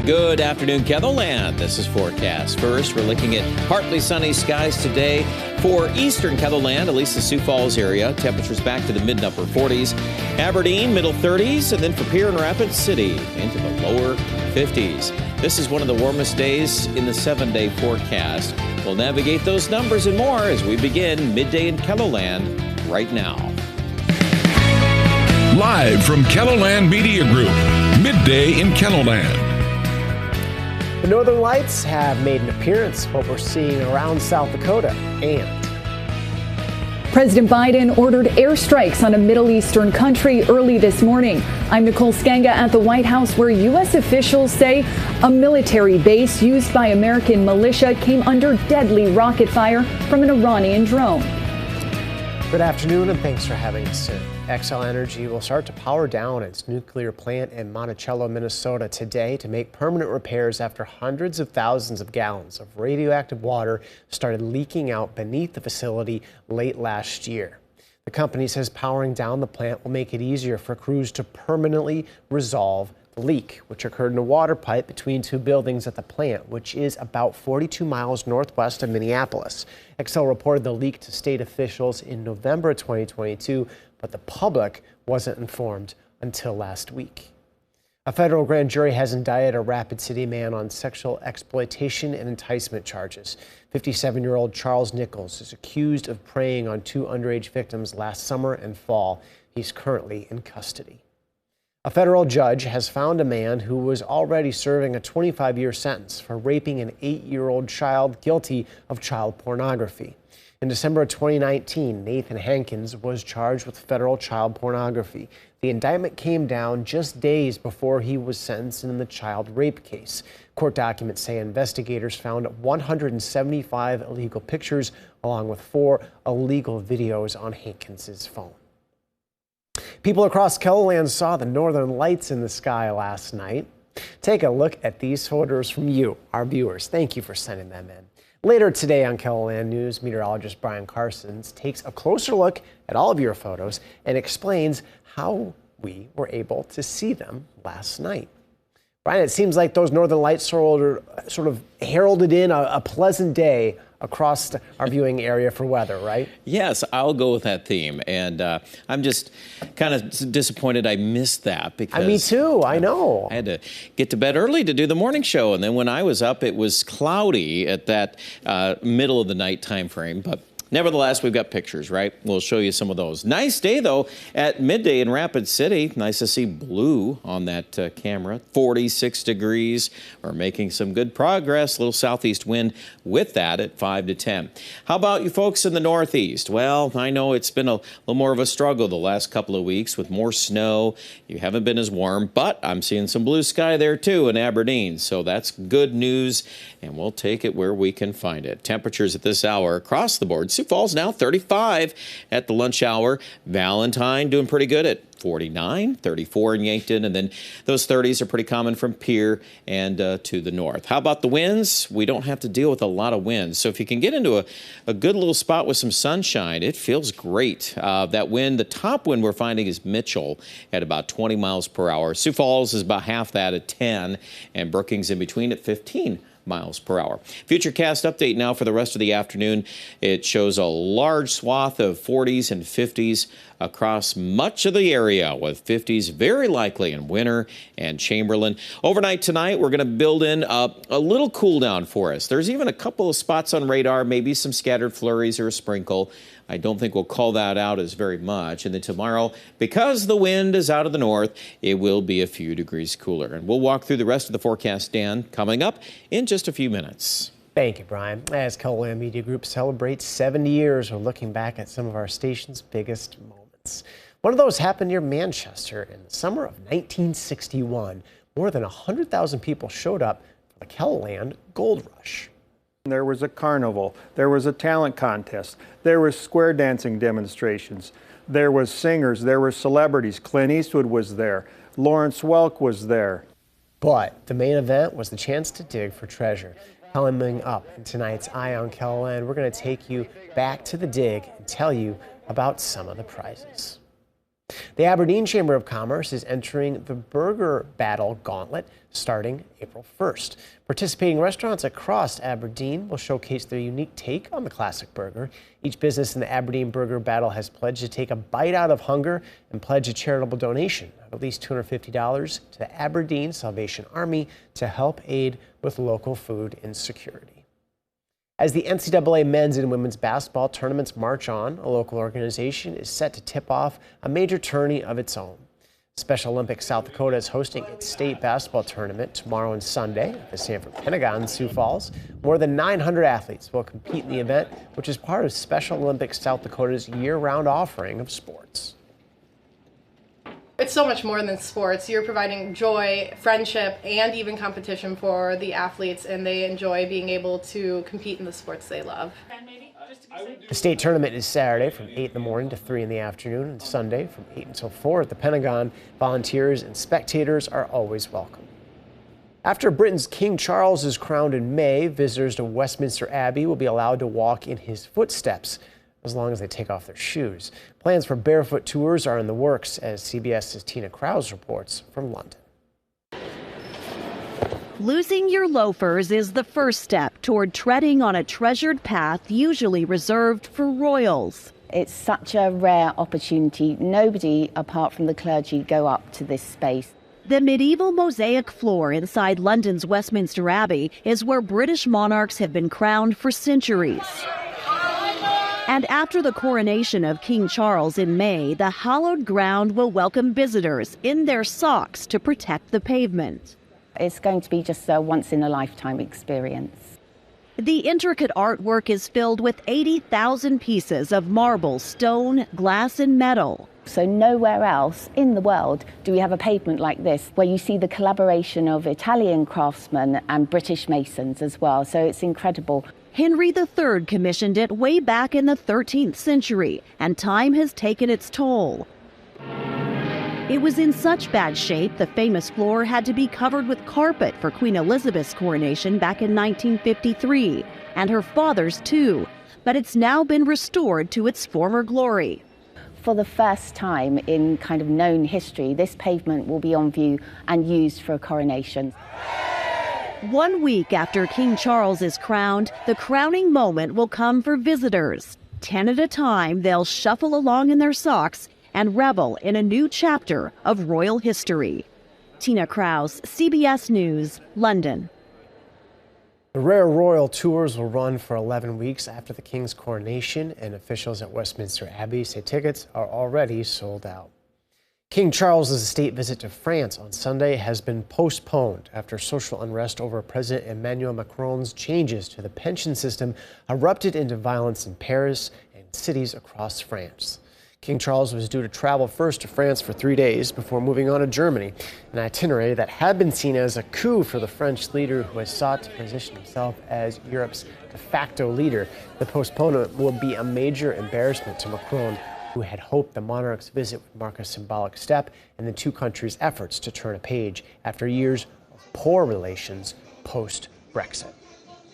Good afternoon, Kettleland. This is forecast. First, we're looking at partly sunny skies today for eastern Kettleland, at least the Sioux Falls area. Temperatures back to the mid-upper 40s. Aberdeen, middle 30s, and then for Pierre and Rapid City into the lower 50s. This is one of the warmest days in the 7-day forecast. We'll navigate those numbers and more as we begin Midday in Kettleland right now. Live from Kettleland Media Group, Midday in Kettleland. The Northern Lights have made an appearance, what we're seeing around South Dakota, and President Biden ordered airstrikes on a Middle Eastern country early this morning. I'm Nicole Skenga at the White House, where U.S. officials say a military base used by American militia came under deadly rocket fire from an Iranian drone. Good afternoon, and thanks for having us in. Xcel Energy will start to power down its nuclear plant in Monticello, Minnesota today to make permanent repairs after hundreds of thousands of gallons of radioactive water started leaking out beneath the facility late last year. The company says powering down the plant will make it easier for crews to permanently resolve the leak, which occurred in a water pipe between two buildings at the plant, which is about 42 miles northwest of Minneapolis. Xcel reported the leak to state officials in November 2022, but the public wasn't informed until last week. A federal grand jury has indicted a Rapid City man on sexual exploitation and enticement charges. 57-year-old Charles Nichols is accused of preying on two underage victims last summer and fall. He's currently in custody. A federal judge has found a man who was already serving a 25-year sentence for raping an 8-year-old child guilty of child pornography. In December of 2019, Nathan Hankins was charged with federal child pornography. The indictment came down just days before he was sentenced in the child rape case. Court documents say investigators found 175 illegal pictures along with 4 illegal videos on Hankins's phone. People across Kettleland saw the northern lights in the sky last night. Take a look at these photos from you, our viewers. Thank you for sending them in. Later today on Kettleland News, meteorologist Brian Carsons takes a closer look at all of your photos and explains how we were able to see them last night. Brian, it seems like those northern lights sort of heralded in a pleasant day across our viewing area for weather, right? Yes, I'll go with that theme. And I'm just kind of disappointed I missed that because... Me too, I know. I had to get to bed early to do the morning show. And then when I was up, it was cloudy at that middle of the night time frame. But nevertheless, we've got pictures, right? We'll show you some of those. Nice day, though, at Midday in Rapid City. Nice to see blue on that camera. 46 degrees. We're making some good progress. A little southeast wind with that at 5 to 10. How about you folks in the northeast? Well, I know it's been a little more of a struggle the last couple of weeks with more snow. You haven't been as warm, but I'm seeing some blue sky there, too, in Aberdeen. So that's good news, and we'll take it where we can find it. Temperatures at this hour across the board. Sioux Falls now 35 at the lunch hour. Valentine doing pretty good at 49, 34 in Yankton, and then those 30s are pretty common from Pierre and to the north. How about the winds? We don't have to deal with a lot of winds, so if you can get into a good little spot with some sunshine, it feels great. That wind, the top wind we're finding is Mitchell at about 20 miles per hour. Sioux Falls is about half that at 10, and Brookings in between at 15 miles per hour. Futurecast update now for the rest of the afternoon. It shows a large swath of 40s and 50s across much of the area, with 50s very likely in Winter and Chamberlain. Overnight tonight, we're going to build in a little cool down for us. There's even a couple of spots on radar, maybe some scattered flurries or a sprinkle. I don't think we'll call that out as very much. And then tomorrow, because the wind is out of the north, it will be a few degrees cooler. And we'll walk through the rest of the forecast, Dan, coming up in just a few minutes. Thank you, Brian. As Kettleland Media Group celebrates 70 years, we're looking back at some of our station's biggest moments. One of those happened near Manchester in the summer of 1961. More than 100,000 people showed up for the Kettleland Gold Rush. There was a carnival, there was a talent contest, there was square dancing demonstrations, there was singers, there were celebrities. Clint Eastwood was there, Lawrence Welk was there. But the main event was the chance to dig for treasure. Coming up in tonight's Eye on Kettleland, we're going to take you back to the dig and tell you about some of the prizes. The Aberdeen Chamber of Commerce is entering the Burger Battle Gauntlet starting April 1st. Participating restaurants across Aberdeen will showcase their unique take on the classic burger. Each business in the Aberdeen Burger Battle has pledged to take a bite out of hunger and pledge a charitable donation of at least $250 to the Aberdeen Salvation Army to help aid with local food insecurity. As the NCAA men's and women's basketball tournaments march on, a local organization is set to tip off a major tourney of its own. Special Olympics South Dakota is hosting its state basketball tournament tomorrow and Sunday at the Sanford Pentagon in Sioux Falls. More than 900 athletes will compete in the event, which is part of Special Olympics South Dakota's year-round offering of sports. It's so much more than sports. You're providing joy, friendship, and even competition for the athletes, and they enjoy being able to compete in the sports they love. The state tournament is Saturday from 8 in the morning to 3 in the afternoon, and Sunday from 8 until 4 at the Pentagon. Volunteers and spectators are always welcome. After Britain's King Charles is crowned in May, visitors to Westminster Abbey will be allowed to walk in his footsteps, as long as they take off their shoes. Plans for barefoot tours are in the works, as CBS's Tina Krause reports from London. Losing your loafers is the first step toward treading on a treasured path usually reserved for royals. It's such a rare opportunity. Nobody, apart from the clergy, go up to this space. The medieval mosaic floor inside London's Westminster Abbey is where British monarchs have been crowned for centuries. And after the coronation of King Charles in May, the hallowed ground will welcome visitors in their socks to protect the pavement. It's going to be just a once-in-a-lifetime experience. The intricate artwork is filled with 80,000 pieces of marble, stone, glass, and metal. So nowhere else in the world do we have a pavement like this, where you see the collaboration of Italian craftsmen and British masons as well. So it's incredible. Henry III commissioned it way back in the 13th century, and time has taken its toll. It was in such bad shape, the famous floor had to be covered with carpet for Queen Elizabeth's coronation back in 1953, and her father's too. But it's now been restored to its former glory. For the first time in kind of known history, this pavement will be on view and used for a coronation. 1 week after King Charles is crowned, the crowning moment will come for visitors. 10 at a time, they'll shuffle along in their socks and revel in a new chapter of royal history. Tina Krause, CBS News, London. The rare royal tours will run for 11 weeks after the King's coronation, and officials at Westminster Abbey say tickets are already sold out. King Charles's state visit to France on Sunday has been postponed after social unrest over President Emmanuel Macron's changes to the pension system erupted into violence in Paris and cities across France. King Charles was due to travel first to France for 3 days before moving on to Germany, an itinerary that had been seen as a coup for the French leader who has sought to position himself as Europe's de facto leader. The postponement will be a major embarrassment to Macron, who had hoped the monarch's visit would mark a symbolic step in the two countries' efforts to turn a page after years of poor relations post-Brexit.